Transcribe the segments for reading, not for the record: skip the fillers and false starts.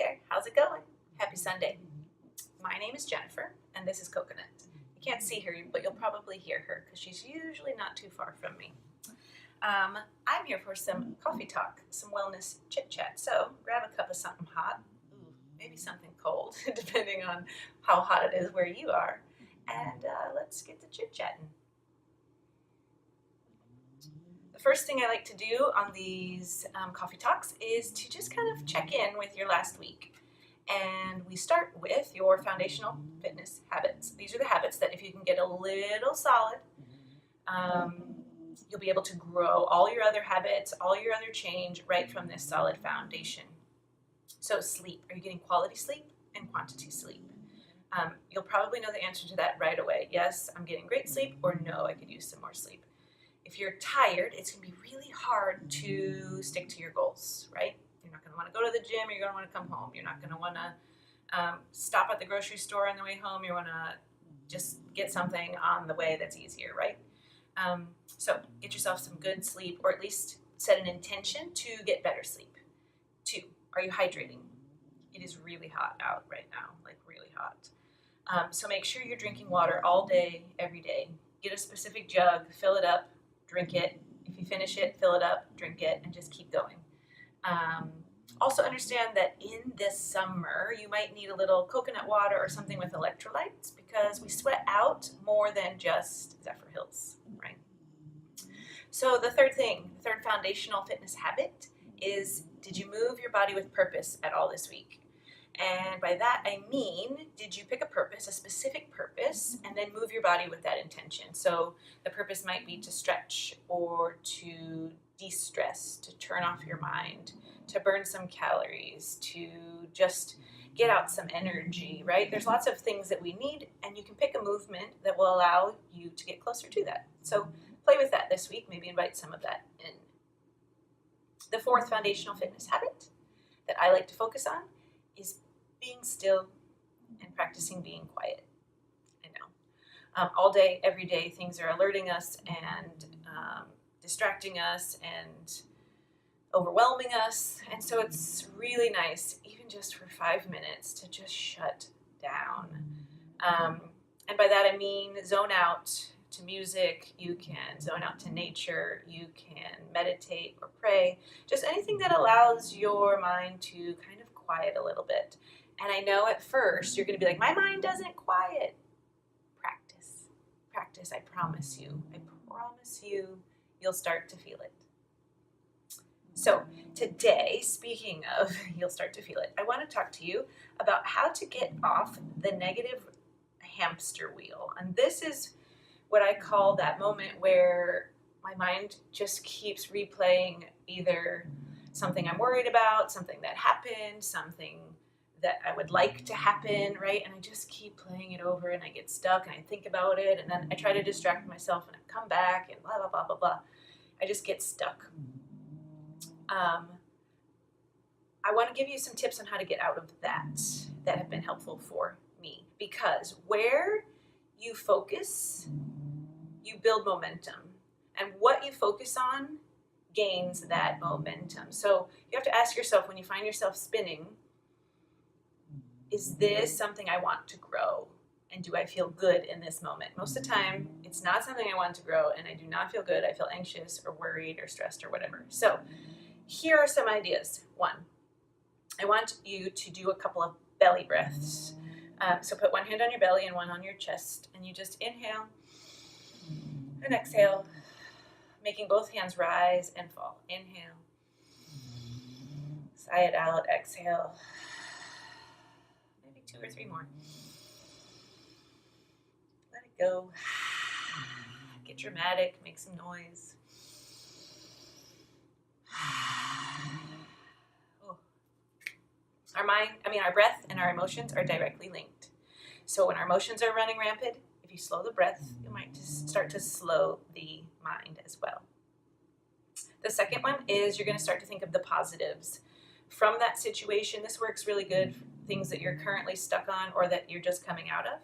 there, how's it going? Happy Sunday. My name is Jennifer, and this is Coconut. You can't see her, but you'll probably hear her because she's usually not too far from me. I'm here for some coffee talk, some wellness chit-chat. So grab a cup of something hot, maybe something cold, depending on how hot it is where you are, and let's get to chit-chatting. The first thing I like to do on these coffee talks is to just kind of check in with your last week. And we start with your foundational fitness habits. These are the habits that if you can get a little solid, you'll be able to grow all your other habits, all your other change right from this solid foundation. So sleep, are you getting quality sleep and quantity sleep? You'll probably know the answer to that right away. Yes, I'm getting great sleep, or no, I could use some more sleep. If you're tired, it's going to be really hard to stick to your goals, right? You're not going to want to go to the gym. You're going to want to come home. You're not going to want to stop at the grocery store on the way home. You want to just get something on the way that's easier, right? So get yourself some good sleep, or at least set an intention to get better sleep. 2, are you hydrating? It is really hot out right now, like really hot. So make sure you're drinking water all day, every day. Get a specific jug, fill it up, drink it. If you finish it, fill it up, drink it, and just keep going. Also understand that in this summer, you might need a little coconut water or something with electrolytes because we sweat out more than just Zephyr Hills, right? So the third foundational fitness habit is, did you move your body with purpose at all this week? And by that, I mean, did you pick a purpose, a specific purpose, and then move your body with that intention? So the purpose might be to stretch or to de-stress, to turn off your mind, to burn some calories, to just get out some energy, right? There's lots of things that we need, and you can pick a movement that will allow you to get closer to that. So play with that this week, maybe invite some of that in. The 4th foundational fitness habit that I like to focus on is being still and practicing being quiet. I know. All day, every day, things are alerting us and distracting us and overwhelming us. And so it's really nice, even just for 5 minutes, to just shut down. And by that I mean zone out to music, you can zone out to nature, you can meditate or pray, just anything that allows your mind to kind of quiet a little bit. And I know at first you're going to be like, my mind doesn't quiet. Practice, I promise you, you'll start to feel it. So today, speaking of you'll start to feel it, I want to talk to you about how to get off the negative hamster wheel. And this is what I call that moment where my mind just keeps replaying either something I'm worried about, something that happened, something that I would like to happen, right? And I just keep playing it over and I get stuck and I think about it and then I try to distract myself and I come back and blah, blah, blah, blah, blah. I just get stuck. I want to give you some tips on how to get out of that have been helpful for me, because where you focus, you build momentum, and what you focus on gains that momentum. So you have to ask yourself, when you find yourself spinning, is this something I want to grow? And do I feel good in this moment? Most of the time, it's not something I want to grow, and I do not feel good. I feel anxious or worried or stressed or whatever. So here are some ideas. 1, I want you to do a couple of belly breaths. So put one hand on your belly and one on your chest, and you just inhale and exhale, making both hands rise and fall. Inhale, sigh it out, exhale. Maybe 2 or 3 more. Let it go. Get dramatic, make some noise. Our breath and our emotions are directly linked. So when our emotions are running rampant, if you slow the breath, you might just start to slow the mind as well. The second one is you're going to start to think of the positives from that situation. This works really good for things that you're currently stuck on or that you're just coming out of.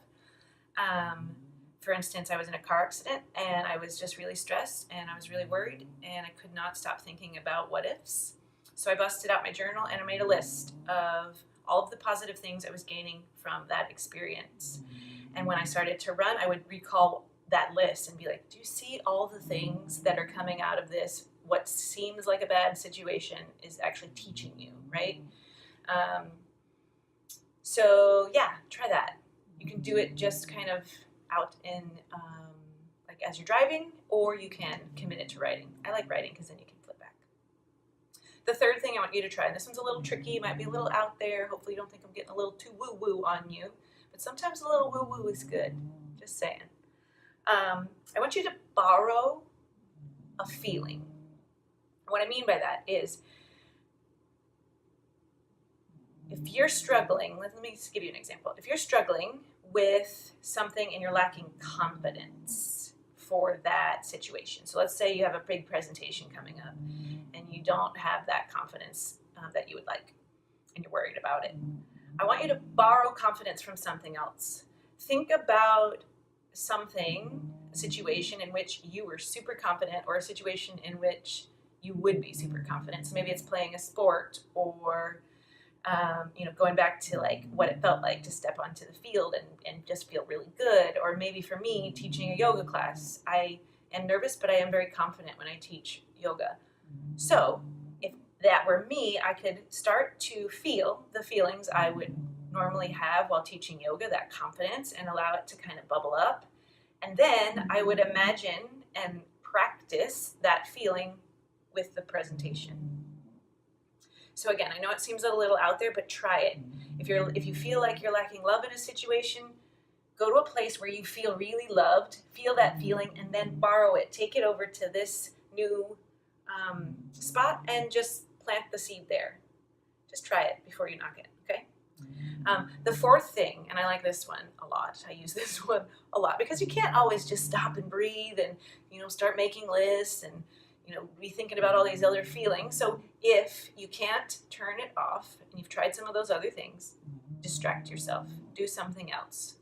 For instance, I was in a car accident and I was just really stressed and I was really worried and I could not stop thinking about what ifs. So I busted out my journal and I made a list of all of the positive things I was gaining from that experience. And when I started to run, I would recall that list and be like, do you see all the things that are coming out of this? What seems like a bad situation is actually teaching you, right? So yeah, try that. You can do it just kind of out in, like as you're driving, or you can commit it to writing. I like writing because then you can flip back. The third thing I want you to try, and this one's a little tricky, might be a little out there. Hopefully you don't think I'm getting a little too woo-woo on you, but sometimes a little woo-woo is good. Just saying. I want you to borrow a feeling. What I mean by that is, if you're struggling, let me give you an example. If you're struggling with something and you're lacking confidence for that situation. So let's say you have a big presentation coming up and you don't have that confidence that you would like and you're worried about it. I want you to borrow confidence from something else. Think about a situation in which you were super confident, or a situation in which you would be super confident. So maybe it's playing a sport, or going back to like what it felt like to step onto the field and just feel really good. Or maybe for me, teaching a yoga class. I am nervous, but I am very confident when I teach yoga. So if that were me, I could start to feel the feelings I would normally have while teaching yoga, that confidence, and allow it to kind of bubble up. And then I would imagine and practice that feeling with the presentation. So again, I know it seems a little out there, but try it. If you feel like you're lacking love in a situation, go to a place where you feel really loved, feel that feeling, and then borrow it. Take it over to this new spot and just plant the seed there. Just try it before you knock it, okay? The fourth thing, and I like this one a lot. I use this one a lot because you can't always just stop and breathe and start making lists and be thinking about all these other feelings. So if you can't turn it off and you've tried some of those other things, distract yourself. Do something else.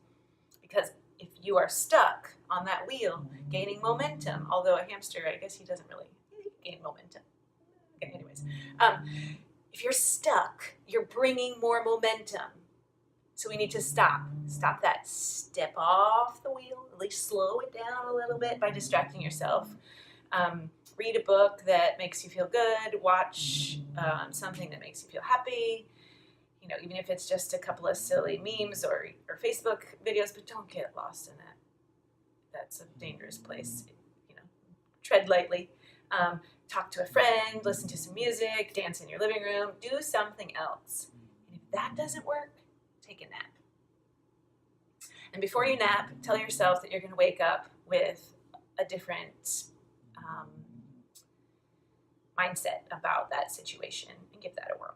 Because if you are stuck on that wheel, gaining momentum, although a hamster, I guess he doesn't really gain momentum. Okay, anyways. If you're stuck, you're bringing more momentum. So we need to stop that. Step off the wheel, at least slow it down a little bit by distracting yourself. Read a book that makes you feel good. Watch something that makes you feel happy. Even if it's just a couple of silly memes or Facebook videos, but don't get lost in that. That's a dangerous place. Tread lightly. Talk to a friend, listen to some music, dance in your living room, do something else. And if that doesn't work, take a nap. And before you nap, tell yourself that you're going to wake up with a different mindset about that situation and give that a whirl.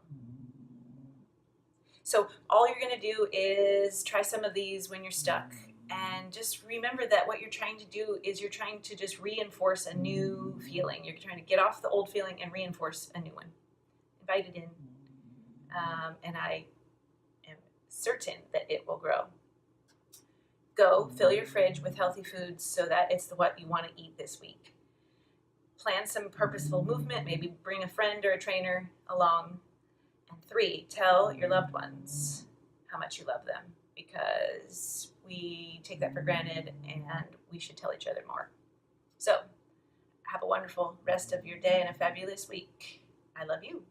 So all you're going to do is try some of these when you're stuck, and just remember that what you're trying to do is you're trying to just reinforce a new feeling. You're trying to get off the old feeling and reinforce a new one. Invite it in, and I am certain that it will grow. Go fill your fridge with healthy foods so that it's what you want to eat this week. Plan some purposeful movement, maybe bring a friend or a trainer along. And 3, tell your loved ones how much you love them, because we take that for granted and we should tell each other more. So have a wonderful rest of your day and a fabulous week. I love you.